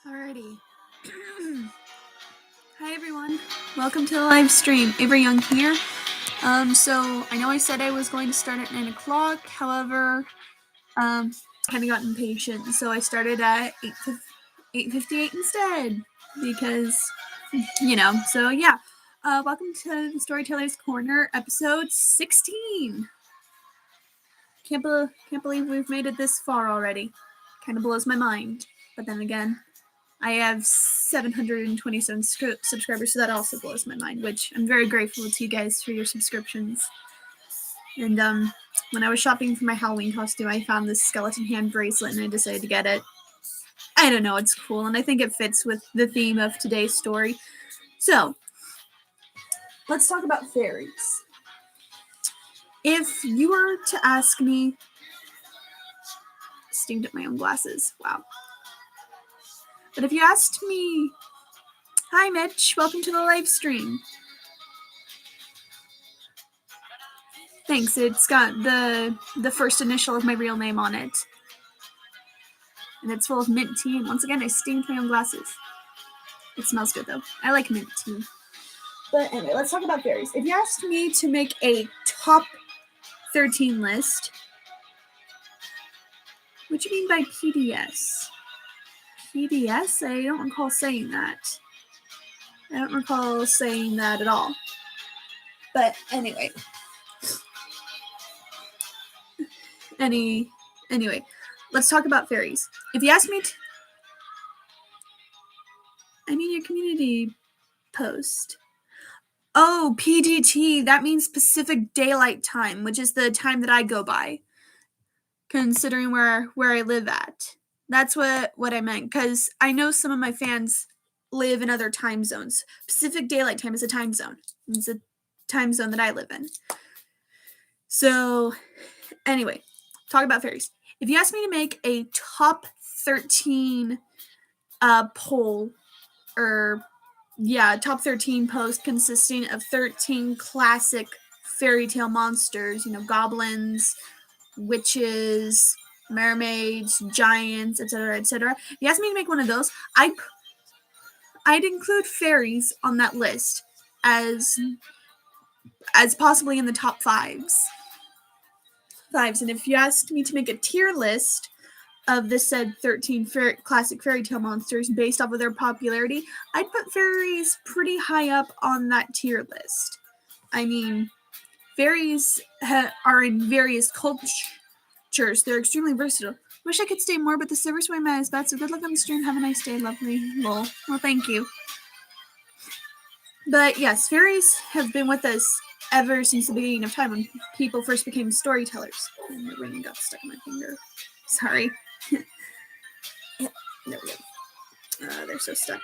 Alrighty. Hi everyone. Welcome to the live stream. Avery Young here. So I know I said I was going to start at 9 o'clock. However, kind of got impatient, so I started at 8:58 instead because, So yeah. Welcome to the Storyteller's Corner, episode 16. Can't believe we've made it this far already. Kind of blows my mind. But then again, I have 727 subscribers, so that also blows my mind, which I'm very grateful to you guys for your subscriptions. And when I was shopping for my Halloween costume, I found this skeleton hand bracelet, and I decided to get it. I don't know, it's cool, and I think it fits with the theme of today's story. So, let's talk about fairies. If you were to ask me... Steamed up my own glasses. Wow. But if you asked me... Hi, Mitch. Welcome to the live stream. Thanks. It's got the first initial of my real name on it. And it's full of mint tea. And once again, I steamed my own glasses. It smells good, though. I like mint tea. But anyway, let's talk about fairies. If you asked me to make a top 13 list... What do you mean by PDS? PDS? I don't recall saying that. I don't recall saying that at all. But anyway. Anyway, let's talk about fairies. If you ask me your community post. Oh, PDT, that means Pacific Daylight Time, which is the time that I go by, considering where I live at. That's what I meant, because I know some of my fans live in other time zones. Pacific Daylight Time is a time zone. It's a time zone that I live in. So, anyway, talk about fairies. If you ask me to make a top 13 poll, top 13 post consisting of 13 classic fairy tale monsters, goblins, witches, mermaids, giants, etc., etc. If you ask me to make one of those, I'd include fairies on that list as possibly in the top fives. And if you asked me to make a tier list of the said 13 classic fairy tale monsters based off of their popularity, I'd put fairies pretty high up on that tier list. I mean, fairies are in various cultures. They're extremely versatile. Wish I could stay more, but the server's way my eyes bad, so good luck on the stream. Have a nice day. Lovely. Lol. Well, thank you. But yes, fairies have been with us ever since the beginning of time, when people first became storytellers. And the ring got stuck in my finger. Sorry. There we go. They're so stuck.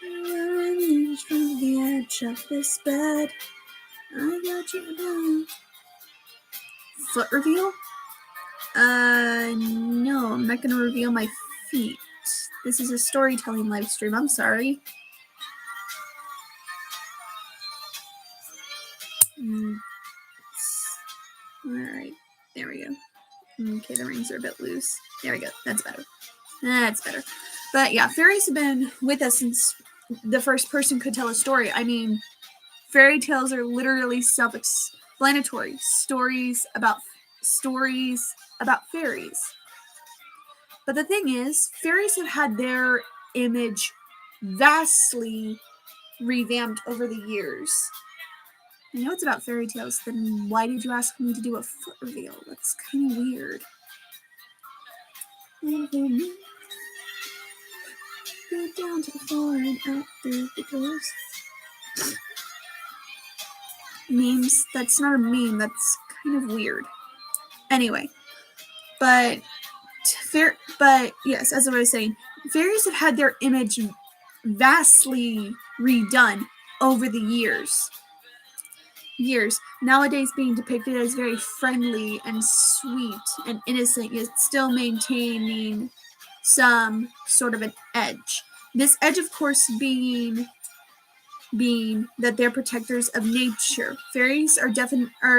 From the edge of this bed, I got you down. Foot reveal? No, I'm not gonna reveal my feet. This is a storytelling live stream. I'm sorry. Alright, there we go. Okay, the rings are a bit loose. There we go. That's better. But yeah, fairies have been with us since the first person could tell a story. I mean, fairy tales are literally self-explanatory. Stories about fairies. But the thing is, fairies have had their image vastly revamped over the years. I know it's about fairy tales, then why did you ask me to do a foot reveal? That's kind of weird. Go down to the floor and out through the doors. Memes? That's not a meme, that's kind of weird. Anyway, but yes, as I was saying, fairies have had their image vastly redone over the years. Nowadays being depicted as very friendly and sweet and innocent, yet still maintaining some sort of an edge. This edge, of course, being that they're protectors of nature. Fairies are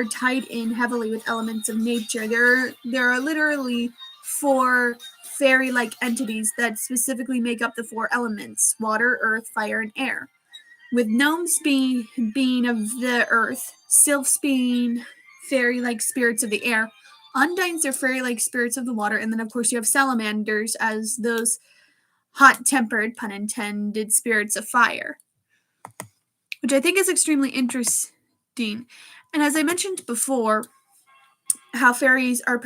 tied in heavily with elements of nature. There are literally 4 fairy-like entities that specifically make up the four elements: water, earth, fire, and air. With gnomes being of the earth, sylphs being fairy-like spirits of the air, undines are fairy-like spirits of the water, and then of course you have salamanders as those hot-tempered, pun intended, spirits of fire, which I think is extremely interesting. And as I mentioned before, how fairies are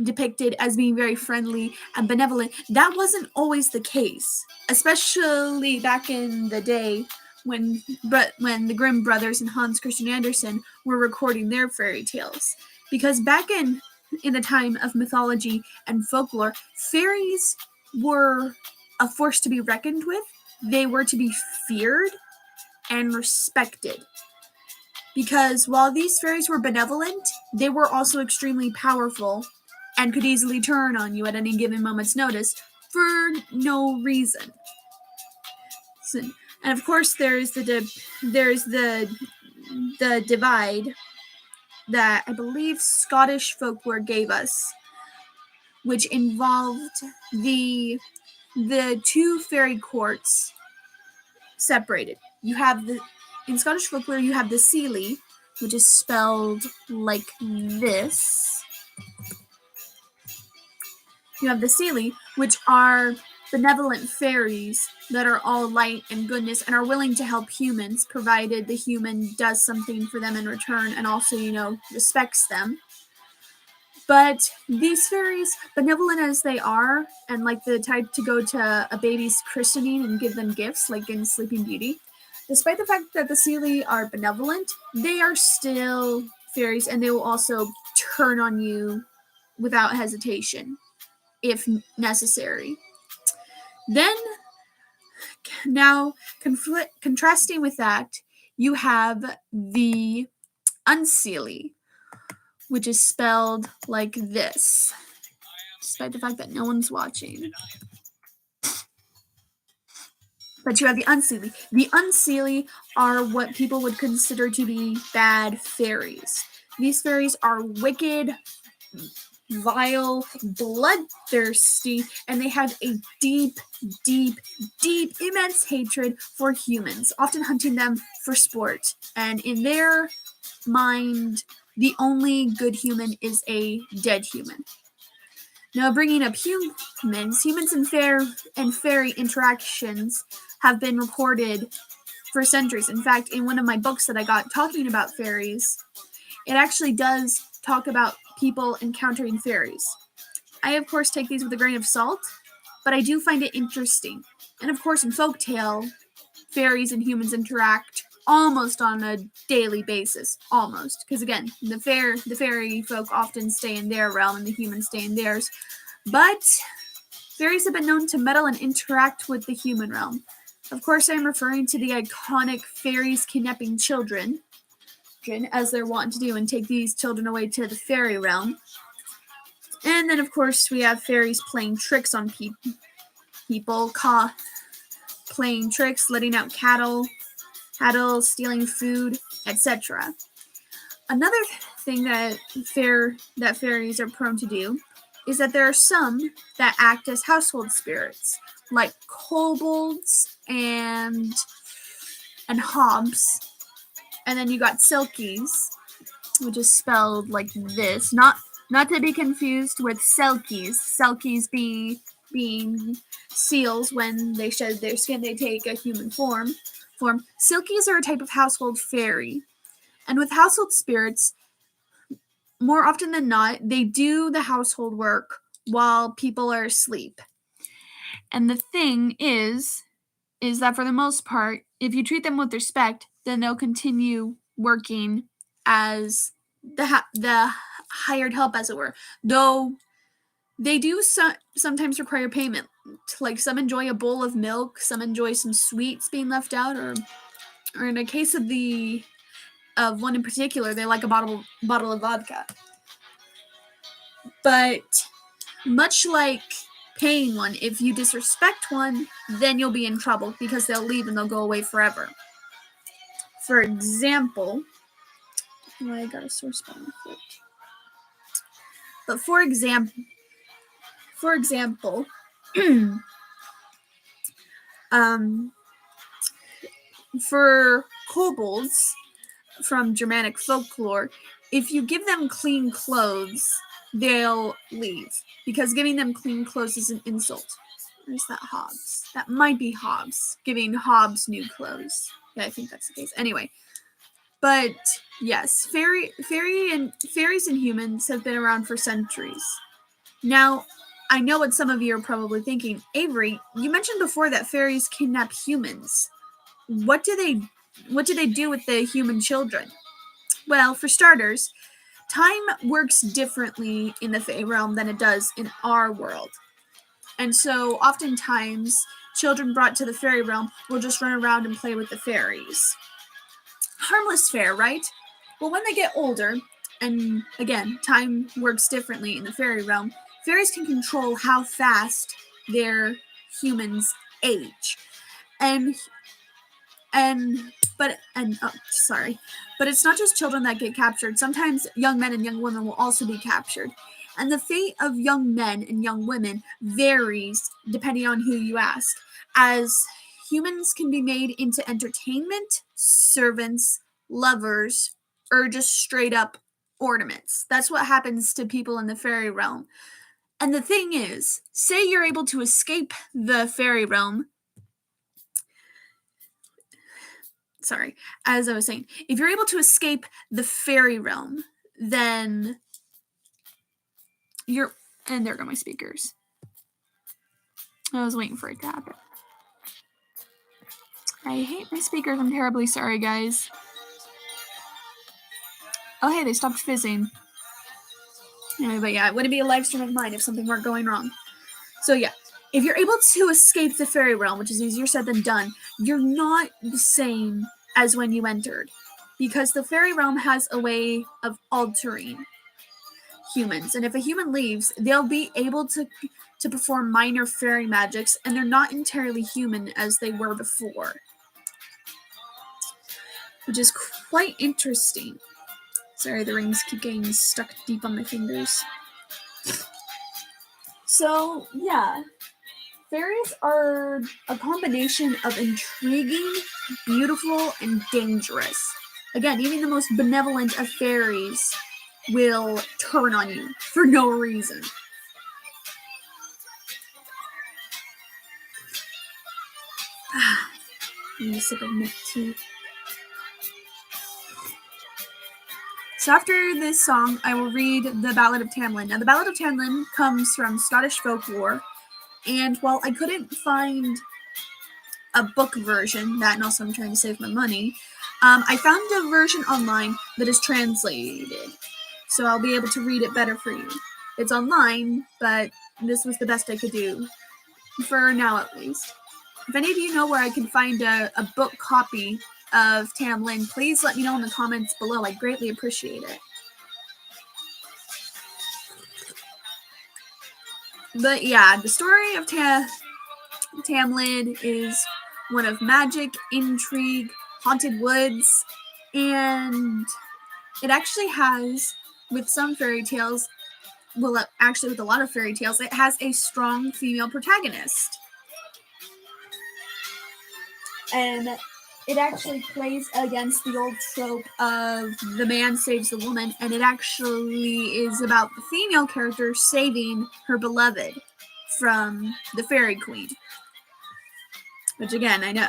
depicted as being very friendly and benevolent, that wasn't always the case, especially back in the day when the Grimm brothers and Hans Christian Andersen were recording their fairy tales. Because back in the time of mythology and folklore, fairies were a force to be reckoned with. They were to be feared and respected. Because while these fairies were benevolent, they were also extremely powerful and could easily turn on you at any given moment's notice for no reason. And of course, there's the divide that I believe Scottish folklore gave us, which involved the two fairy courts separated. In Scottish folklore, you have the Seelie, which is spelled like this. You have the Seelie, which are benevolent fairies that are all light and goodness and are willing to help humans, provided the human does something for them in return and also, respects them. But these fairies, benevolent as they are, and like the type to go to a baby's christening and give them gifts, like in Sleeping Beauty, despite the fact that the Seelie are benevolent, they are still fairies, and they will also turn on you without hesitation, if necessary. Then, now, contrasting with that, you have the Unseelie, which is spelled like this, despite the fact that no one's watching. But you have the Unseelie. The Unseelie are what people would consider to be bad fairies. These fairies are wicked, vile, bloodthirsty, and they have a deep, immense hatred for humans, often hunting them for sport. And in their mind, the only good human is a dead human. Now, bringing up humans and fairy interactions have been recorded for centuries. In fact, in one of my books that I got talking about fairies, it actually does talk about people encountering fairies. I, of course, take these with a grain of salt, but I do find it interesting. And of course, in folktale, fairies and humans interact almost on a daily basis. Almost. Because again, the fairy folk often stay in their realm and the humans stay in theirs. But fairies have been known to meddle and interact with the human realm. Of course, I'm referring to the iconic fairies kidnapping children, as they're wont to do, and take these children away to the fairy realm. And then, of course, we have fairies playing tricks on people, playing tricks, letting out cattle, stealing food, etc. Another thing that fairies are prone to do is that there are some that act as household spirits, like kobolds and hobs. And then you got silkies, which is spelled like this, not to be confused with selkies. Selkies being seals. When they shed their skin, they take a human form. Silkies are a type of household fairy. And with household spirits, more often than not, they do the household work while people are asleep. And the thing is that for the most part, if you treat them with respect, then they'll continue working as the hired help, as it were. Though they do sometimes require payment. Like, some enjoy a bowl of milk, some enjoy some sweets being left out, or in a case of one in particular, they like a bottle of vodka. But much like paying one, if you disrespect one, then you'll be in trouble, because they'll leave and they'll go away forever. For example, I got a sore spot on my foot. But for example, For example, for kobolds from Germanic folklore, if you give them clean clothes, they'll leave, because giving them clean clothes is an insult. Or is that Hobbes? That might be Hobbes, giving Hobbes new clothes. Yeah, I think that's the case. Anyway, but yes, fairies and humans have been around for centuries. Now, I know what some of you are probably thinking. Avery, you mentioned before that fairies kidnap humans. What do they do with the human children? Well, for starters, time works differently in the Fae realm than it does in our world. And so oftentimes children brought to the fairy realm will just run around and play with the fairies. Harmless fare, right? Well, when they get older, and again, time works differently in the fairy realm, fairies can control how fast their humans age. But it's not just children that get captured. Sometimes young men and young women will also be captured. And the fate of young men and young women varies depending on who you ask, as humans can be made into entertainment, servants, lovers, or just straight up ornaments. That's what happens to people in the fairy realm. And the thing is, say you're able to escape the fairy realm. Sorry, as I was saying, if you're able to escape the fairy realm, then you're... And there go my speakers. I was waiting for it to happen. I hate my speakers. I'm terribly sorry, guys. Oh, hey, they stopped fizzing. Anyway, but yeah, it wouldn't be a live stream of mine if something weren't going wrong. So yeah, if you're able to escape the fairy realm, which is easier said than done, you're not the same as when you entered, because the fairy realm has a way of altering humans, and if a human leaves, they'll be able to perform minor fairy magics, and they're not entirely human as they were before, which is quite interesting. Sorry, the rings keep getting stuck deep on my fingers. So yeah, fairies are a combination of intriguing, beautiful, and dangerous. Again, even the most benevolent of fairies will turn on you for no reason. I need a sip of milk tea. So after this song, I will read the Ballad of Tam Lin. Now, the Ballad of Tam Lin comes from Scottish folklore, and while I couldn't find a book version, that and also I'm trying to save my money, I found a version online that is translated, so I'll be able to read it better for you. It's online, but this was the best I could do, for now at least. If any of you know where I can find a book copy of Tam Lin, please let me know in the comments below. I'd greatly appreciate it. But yeah, the story of Tam Lin is one of magic, intrigue, haunted woods, and it actually has, with some fairy tales, well, actually with a lot of fairy tales, it has a strong female protagonist. And it actually plays against the old trope of the man saves the woman, and it actually is about the female character saving her beloved from the fairy queen. Which again, I know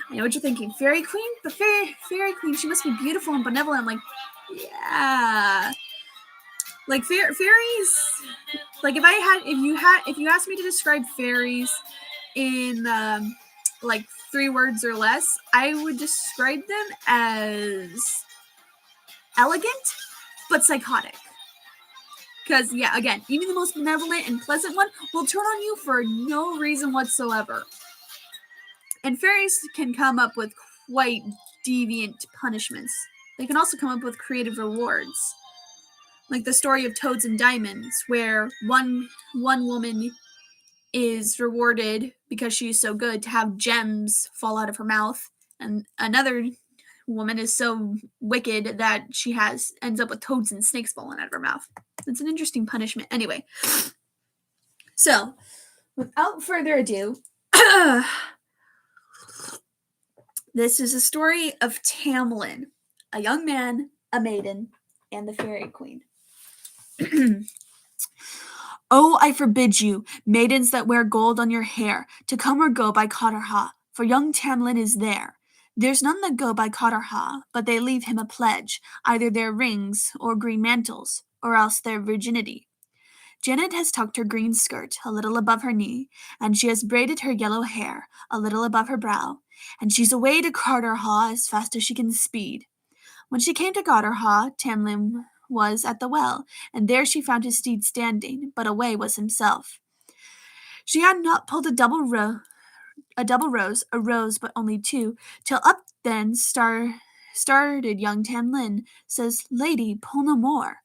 what you're thinking. Fairy queen? But fairy queen, she must be beautiful and benevolent. I'm like, yeah. Like fairies, like if you asked me to describe fairies in like 3 words or less, I would describe them as elegant but psychotic. Because yeah, again, even the most benevolent and pleasant one will turn on you for no reason whatsoever. And fairies can come up with quite deviant punishments. They can also come up with creative rewards. Like the story of Toads and Diamonds, where one woman is rewarded because she is so good to have gems fall out of her mouth, and another woman is so wicked that she ends up with toads and snakes falling out of her mouth. It's an interesting punishment. Anyway, So, without further ado, this is a story of Tam Lin, a young man, a maiden, and the fairy queen. Oh, I forbid you, maidens that wear gold on your hair, to come or go by Cotterha, for young Tam Lin is there. There's none that go by Cotterha, but they leave him a pledge, either their rings or green mantles, or else their virginity. Janet has tucked her green skirt a little above her knee, and she has braided her yellow hair a little above her brow, and she's away to Carterhaugh as fast as she can speed. When she came to Carterhaugh, Tam Lin was at the well, and there she found his steed standing, but away was himself. She had not pulled a double rose, a rose but only two, till up then started young Tam Lin, says, Lady, pull no more.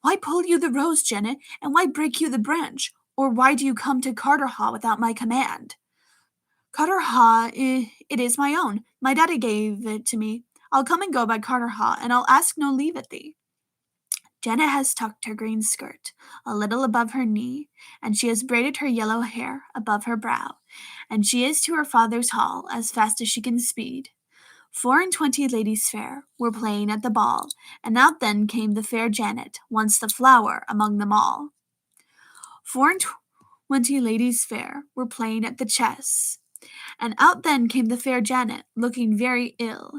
Why pull you the rose, Janet, and why break you the branch? Or why do you come to Carterhaugh without my command? Carterhaugh, it is my own. My daddy gave it to me. I'll come and go by Carterhaugh, and I'll ask no leave at thee. Janet has tucked her green skirt a little above her knee, and she has braided her yellow hair above her brow, and she is to her father's hall as fast as she can speed. 4 and 20 ladies fair were playing at the ball, and out then came the fair Janet, once the flower among them all. 4 and 20 ladies fair were playing at the chess, and out then came the fair Janet, looking very ill.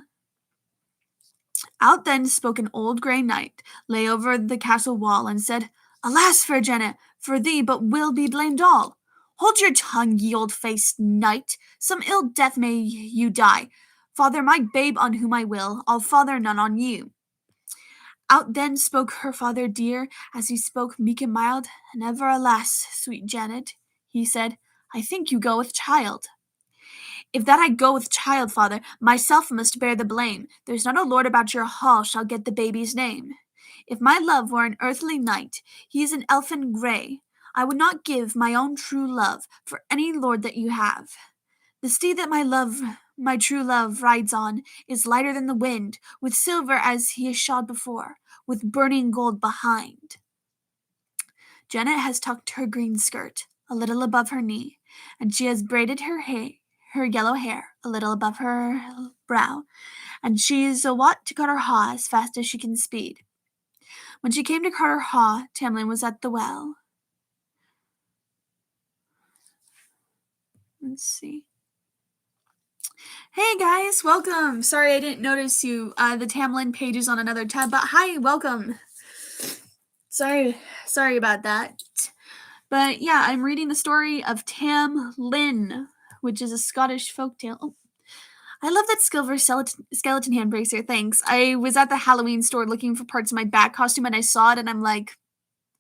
Out then spoke an old grey knight, lay over the castle wall, and said, Alas, fair Janet, for thee but will be blamed all. Hold your tongue, ye old-faced knight, some ill death may you die. Father my babe on whom I will, I'll father none on you. Out then spoke her father dear, as he spoke meek and mild, and ever alas, sweet Janet, he said, I think you go with child. If that I go with child, father, myself must bear the blame. There's not a lord about your hall shall get the baby's name. If my love were an earthly knight, he is an elfin grey. I would not give my own true love for any lord that you have. The steed that my true love, rides on, is lighter than the wind, with silver as he is shod before, with burning gold behind. Janet has tucked her green skirt a little above her knee, and she has braided her yellow hair a little above her brow, and she is a wat to Carterhaugh as fast as she can speed. When she came to Carterhaugh, Tam Lin was at the well. Let's see. Hey guys, welcome. Sorry I didn't notice you. The Tam Lin page is on another tab, but hi, welcome. Sorry about that. But yeah, I'm reading the story of Tam Lin, which is a Scottish folktale. Oh, I love that silver skeleton hand bracer. Thanks. I was at the Halloween store looking for parts of my bat costume, and I saw it, and I'm like,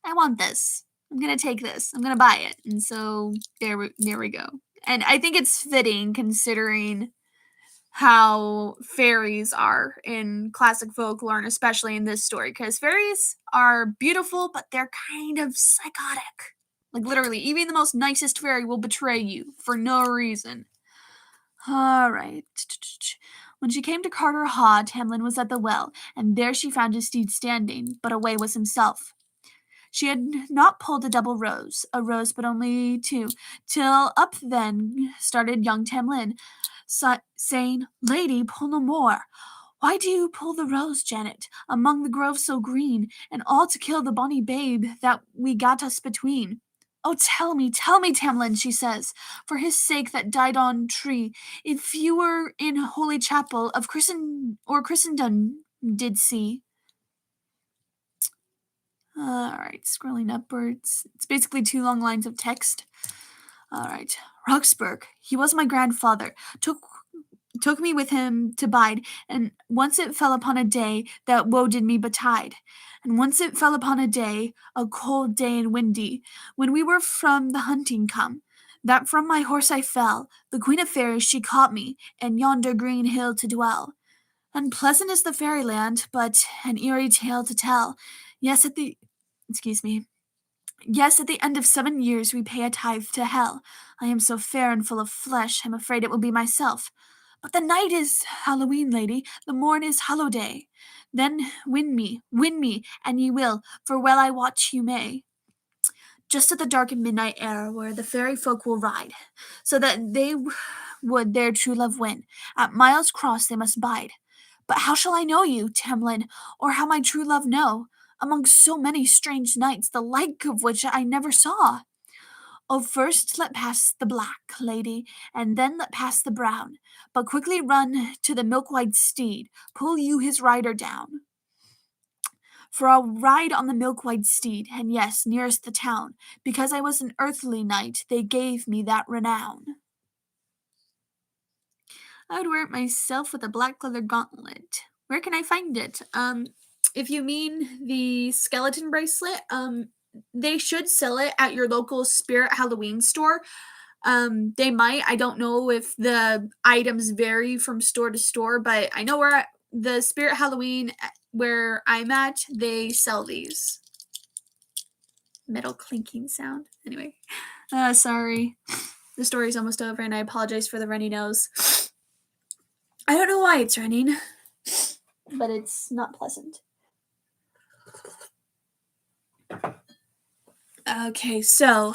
I want this. I'm gonna take this. I'm gonna buy it. And so there we go. And I think it's fitting considering how fairies are in classic folklore, and especially in this story, because fairies are beautiful, but they're kind of psychotic. Like literally, even the most nicest fairy will betray you for no reason. All right. When she came to Carterhaugh, Tam Lin was at the well, and there she found his steed standing, but away was himself. She had not pulled a double rose, a rose but only two, till up then started young Tam Lin, saying, Lady, pull no more. Why do you pull the rose, Janet, among the grove so green, and all to kill the bonny babe that we got us between? Oh, tell me, Tam Lin, she says, for his sake that died on tree, if you were in holy chapel of Christendom did see. All right, scrolling upwards. It's basically 2 long lines of text. All right. Roxburgh, he was my grandfather, took me with him to bide, and once it fell upon a day that woe did me betide. And once it fell upon a day, a cold day and windy, when we were from the hunting come, that from my horse I fell, the Queen of Fairies she caught me, in yonder green hill to dwell. Unpleasant is the fairyland, but an eerie tale to tell. Yes, at the Yes, at the end of 7 years we pay a tithe to hell. I am so fair and full of flesh, I'm afraid it will be myself. But the night is Halloween, lady, the morn is Hallowday. Then win me, and ye will, for well I watch you may. just at the dark and midnight air where the fairy folk will ride, so that they would their true love win. At Miles Cross they must bide. But how shall I know you, Tam Lin, or how my true love know, among so many strange knights, the like of which I never saw? Oh, first let pass the black, lady, and then let pass the brown. But quickly run to the milk-white steed, pull you his rider down. For I'll ride on the milk-white steed, and yes, nearest the town, because I was an earthly knight, they gave me that renown. I would wear it myself with a black leather gauntlet. Where can I find it? If you mean the skeleton bracelet, they should sell it at your local Spirit Halloween store. They might. I don't know if the items vary from store to store, but I know where the Spirit Halloween where I'm at, they sell these. Metal clinking sound. Anyway, sorry. The story's almost over, and I apologize for the runny nose. I don't know why it's running, but it's not pleasant. Okay, so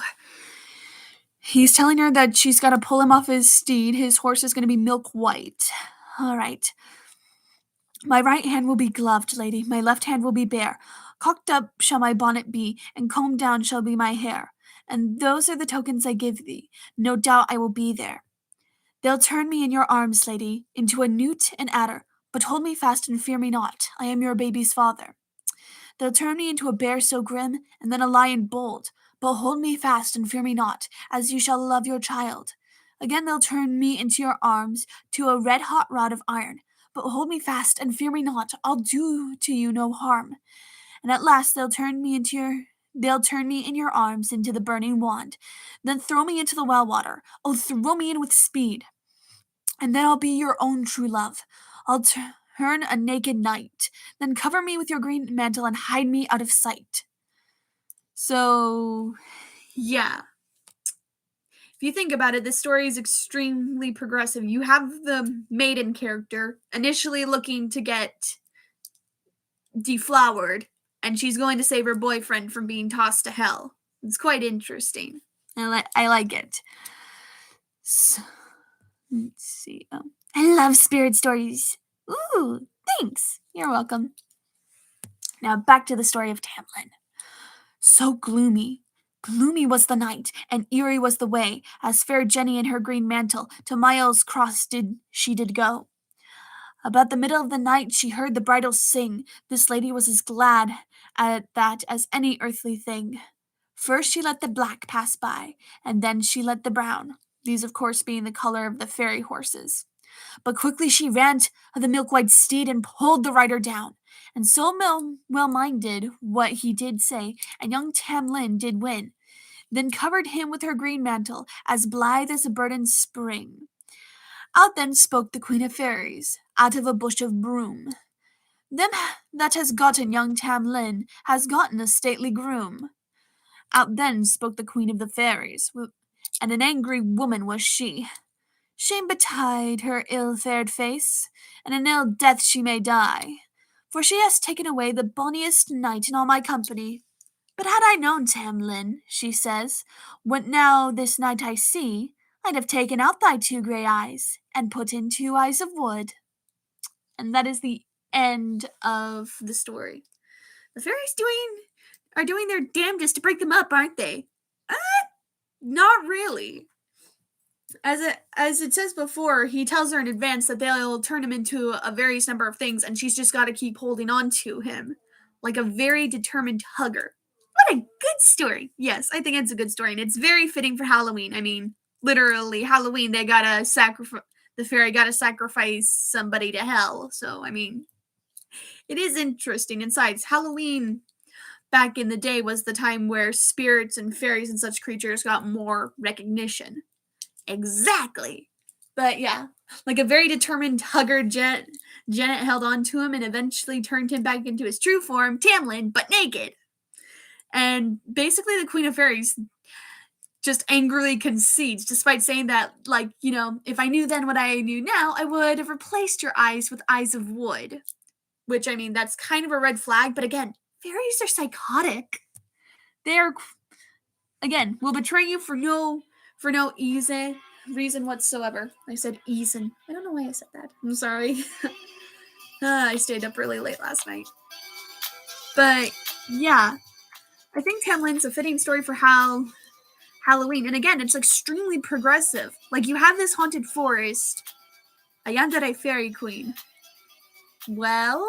he's telling her that she's got to pull him off his steed. His horse is going to be milk white. All right. My right hand will be gloved, lady. My left hand will be bare. Cocked up shall my bonnet be, and combed down shall be my hair. And those are the tokens I give thee. No doubt I will be there. They'll turn me in your arms, lady, into a newt and adder. But hold me fast and fear me not. I am your baby's father. They'll turn me into a bear so grim, and then a lion bold. But hold me fast and fear me not, as you shall love your child. Again they'll turn me into your arms, to a red-hot rod of iron. But hold me fast and fear me not, I'll do to you no harm. And at last they'll turn me in your arms into the burning wand. Then throw me into the well water. Oh, throw me in with speed. And then I'll be your own true love. I'll turn a naked knight. Then cover me with your green mantle and hide me out of sight. So, yeah. If you think about it, this story is extremely progressive. You have the maiden character initially looking to get deflowered, and she's going to save her boyfriend from being tossed to hell. It's quite interesting. I like it. So, let's see. I love spirit stories. Ooh, thanks. You're welcome. Now back to the story of Tam Lin. So gloomy. Gloomy was the night, and eerie was the way, as fair Jenny in her green mantle to Miles Cross did go. About the middle of the night she heard the bridles sing. This lady was as glad at that as any earthly thing. First she let the black pass by, and then she let the brown, these of course being the color of the fairy horses. But quickly she ran to the milk-white steed and pulled the rider down. And so well-minded what he did say, and young Tam Lin did win. Then covered him with her green mantle, as blithe as a bird in spring. Out then spoke the Queen of Fairies, out of a bush of broom. Them that has gotten young Tam Lin has gotten a stately groom. Out then spoke the Queen of the Fairies, and an angry woman was she. Shame betide her ill-fared face, and an ill death she may die, for she has taken away the bonniest knight in all my company. But had I known, Tam Lin, she says, what now this night I see, I'd have taken out thy two grey eyes, and put in two eyes of wood. And that is the end of the story. The fairies are doing their damnedest to break them up, aren't they? Not really. As it says before, he tells her in advance that they'll turn him into a various number of things, and she's just got to keep holding on to him like a very determined hugger. What a good story. Yes, I think it's a good story, and it's very fitting for Halloween. I mean, literally, Halloween, they gotta sacrifice, the fairy gotta sacrifice somebody to hell. So, I mean, it is interesting. And besides, Halloween back in the day was the time where spirits and fairies and such creatures got more recognition. Exactly. But yeah, like a very determined hugger, Janet held on to him and eventually turned him back into his true form, Tam Lin, but naked. And basically the Queen of Fairies just angrily concedes, despite saying that, like, you know, if I knew then what I knew now, I would have replaced your eyes with eyes of wood. Which, I mean, that's kind of a red flag, but again, fairies are psychotic. They are again, will betray you for no reason whatsoever. I said eason. I don't know why I said that. I'm sorry. I stayed up really late last night. But yeah, I think Tam Lin's a fitting story for Halloween. And again, it's extremely progressive. Like, you have this haunted forest, a yandere fairy queen. Well,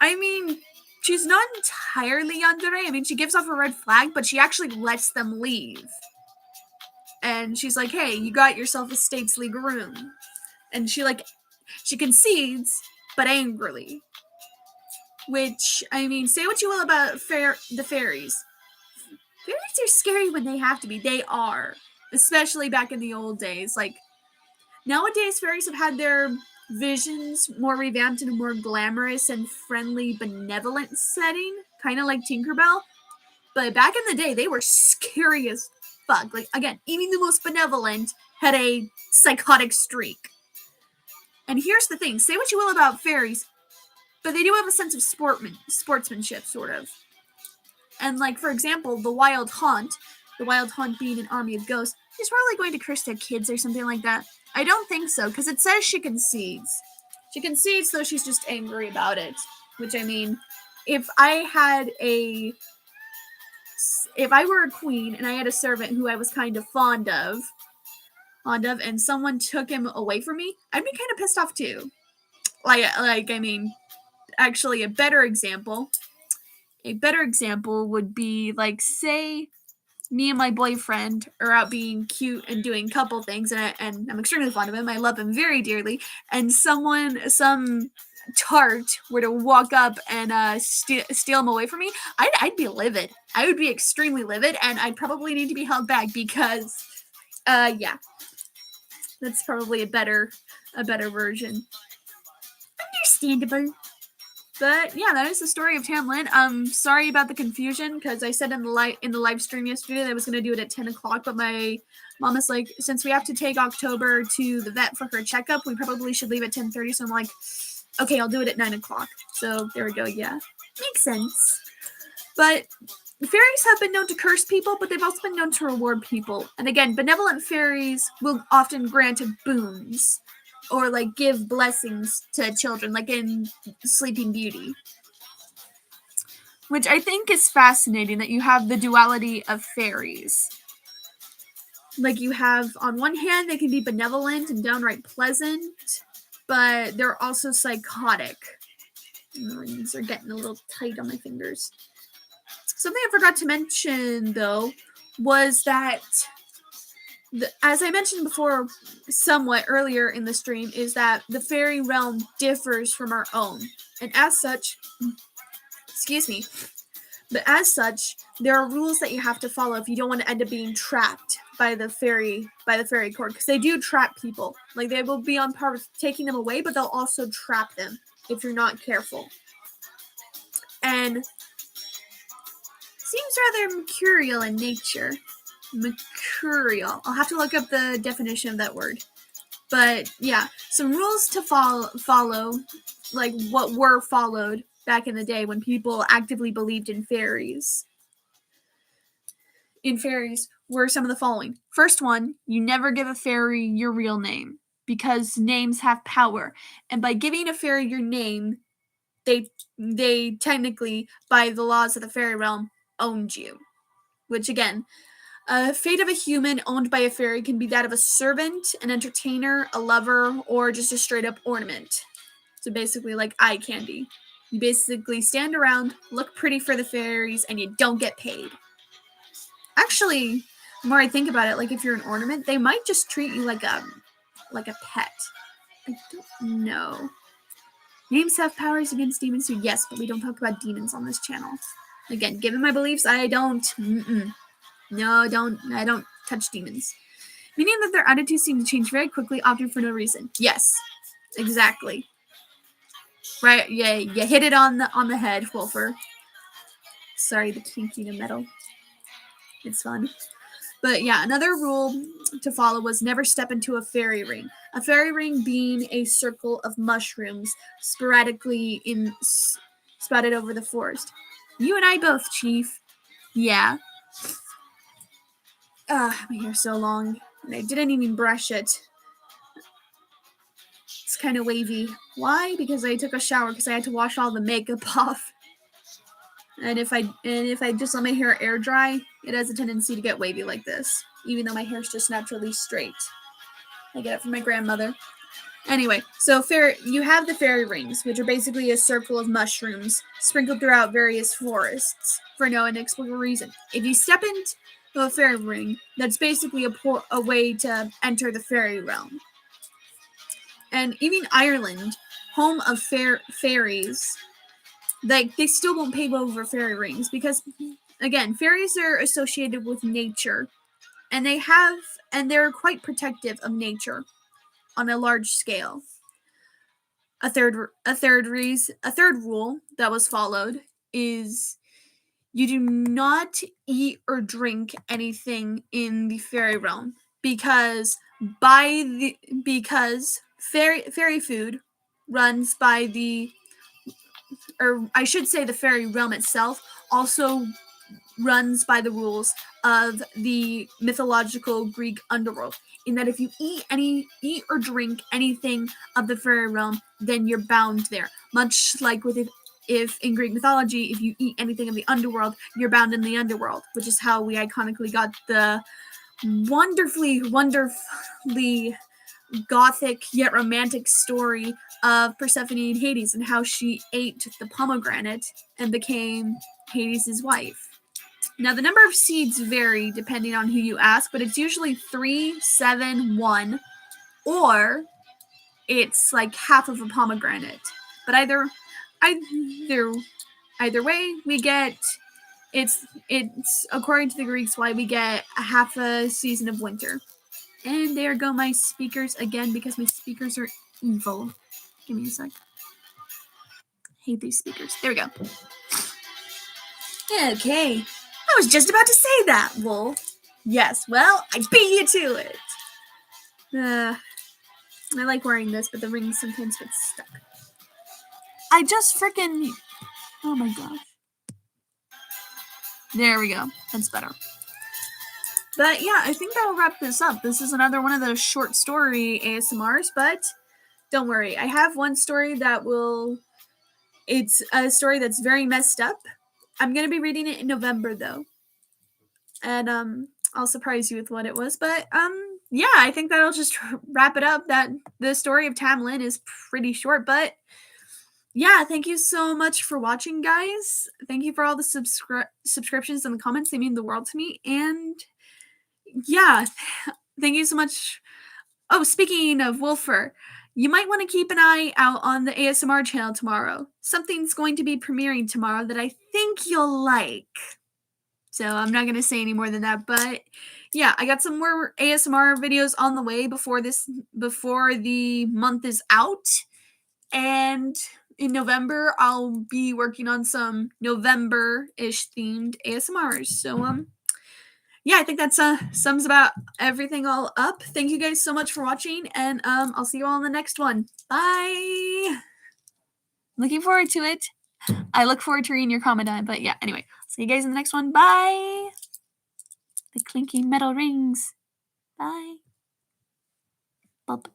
I mean, she's not entirely yandere. I mean, she gives off a red flag, but she actually lets them leave. And she's like, hey, you got yourself a States League room. And she concedes, but angrily. Which, I mean, say what you will about the fairies. Fairies are scary when they have to be. They are. Especially back in the old days. Like, nowadays, fairies have had their visions more revamped in a more glamorous and friendly, benevolent setting. Kind of like Tinkerbell. But back in the day, they were scary as fuck. Like, again, even the most benevolent had a psychotic streak. And here's the thing. Say what you will about fairies, but they do have a sense of sportsmanship, sort of. And, like, for example, the Wild Haunt being an army of ghosts, she's probably going to curse their kids or something like that. I don't think so, because it says she concedes. She concedes, though she's just angry about it. Which, I mean, if I were a queen and I had a servant who I was kind of fond of, and someone took him away from me, I'd be kind of pissed off too. I mean, actually, a better example would be, like, say me and my boyfriend are out being cute and doing couple things, and I'm extremely fond of him. I love him very dearly, and some tart were to walk up and steal him away from me, I'd be livid. I would be extremely livid, and I'd probably need to be held back because, yeah, that's probably a better version. Understandable. But yeah, that is the story of Tam Lin. Sorry about the confusion, because I said in the live stream yesterday that I was going to do it at 10 o'clock, but my mom is like, since we have to take October to the vet for her checkup, we probably should leave at 10:30. So I'm like, okay, I'll do it at 9 o'clock. So there we go. Yeah, makes sense. But fairies have been known to curse people, but they've also been known to reward people. And again, benevolent fairies will often grant boons or, like, give blessings to children, like in Sleeping Beauty. Which I think is fascinating, that you have the duality of fairies. Like, you have, on one hand, they can be benevolent and downright pleasant, but they're also psychotic. The rings are getting a little tight on my fingers. Something I forgot to mention, though, was that, as I mentioned before, somewhat earlier in the stream, is that the fairy realm differs from our own. And as such, but as such, there are rules that you have to follow if you don't want to end up being trapped by the fairy court, because they do trap people. Like, they will be on par with taking them away, but they'll also trap them if you're not careful. And seems rather mercurial in nature. Mercurial. I'll have to look up the definition of that word. But yeah, some rules to follow, like what were followed back in the day when people actively believed in fairies. In fairies were some of the following. First one, you never give a fairy your real name, because names have power. And by giving a fairy your name, they technically, by the laws of the fairy realm, owned you. Which, again, a fate of a human owned by a fairy can be that of a servant, an entertainer, a lover, or just a straight-up ornament. So basically, like eye candy. You basically stand around, look pretty for the fairies, and you don't get paid. Actually, the more I think about it, like, if you're an ornament, they might just treat you like a pet. I don't know. Names have powers against demons too. Yes, but we don't talk about demons on this channel. Again, given my beliefs, I don't. No, I don't touch demons. Meaning that their attitudes seem to change very quickly, often for no reason. Yes, exactly. Right? Yeah, you hit it on the head, Wolfer. Sorry, the kinking of metal. It's fun. But yeah, another rule to follow was never step into a fairy ring. A fairy ring being a circle of mushrooms sporadically spouted over the forest. You and I both, Chief. Yeah. My hair's so long, and I didn't even brush it. It's kind of wavy. Why? Because I took a shower because I had to wash all the makeup off. And if I just let my hair air dry, it has a tendency to get wavy like this, even though my hair's just naturally straight. I get it from my grandmother. Anyway, so you have the fairy rings, which are basically a circle of mushrooms sprinkled throughout various forests for no inexplicable reason. If you step into a fairy ring, that's basically a way to enter the fairy realm. And even Ireland, home of fairies, like they still won't pave over fairy rings because, again, fairies are associated with nature, and they're quite protective of nature on a large scale. A third rule that was followed is you do not eat or drink anything in the fairy realm because fairy food runs by or I should say the fairy realm itself also runs by the rules of the mythological Greek underworld. In that, if you eat or drink anything of the fairy realm, then you're bound there. Much like with if in Greek mythology, if you eat anything of the underworld, you're bound in the underworld, which is how we iconically got the wonderfully gothic yet romantic story of Persephone and Hades and how she ate the pomegranate and became Hades' wife. Now, the number of seeds vary depending on who you ask, but it's usually 3, 7, 1, or it's like half of a pomegranate. But either way, we get it's according to the Greeks why we get a half a season of winter. And there go my speakers again because my speakers are evil. Give me a sec. Hate these speakers. There we go. Okay. I was just about to say that, Wolf. Yes, well, I beat you to it. I like wearing this, but the ring sometimes gets stuck. I just freaking... Oh my gosh. There we go. That's better. But yeah, I think that'll wrap this up. This is another one of those short story ASMRs, but don't worry. I have one story that will... It's a story that's very messed up. I'm going to be reading it in November, though. And I'll surprise you with what it was. But yeah, I think that'll just wrap it up. That the story of Tam Lin is pretty short, but yeah, thank you so much for watching, guys. Thank you for all the subscriptions and the comments. They mean the world to me. And yeah, thank you so much. Oh, speaking of Wolfer, you might want to keep an eye out on the ASMR channel tomorrow. Something's going to be premiering tomorrow that I think you'll like. So I'm not going to say any more than that, but yeah, I got some more ASMR videos on the way before the month is out. And in November, I'll be working on some November-ish themed ASMRs. So yeah, I think that sums about everything all up. Thank you guys so much for watching, and I'll see you all in the next one. Bye. Looking forward to it. I look forward to reading your comment on it, but yeah, anyway, see you guys in the next one. Bye. The clinky metal rings. Bye. Bop.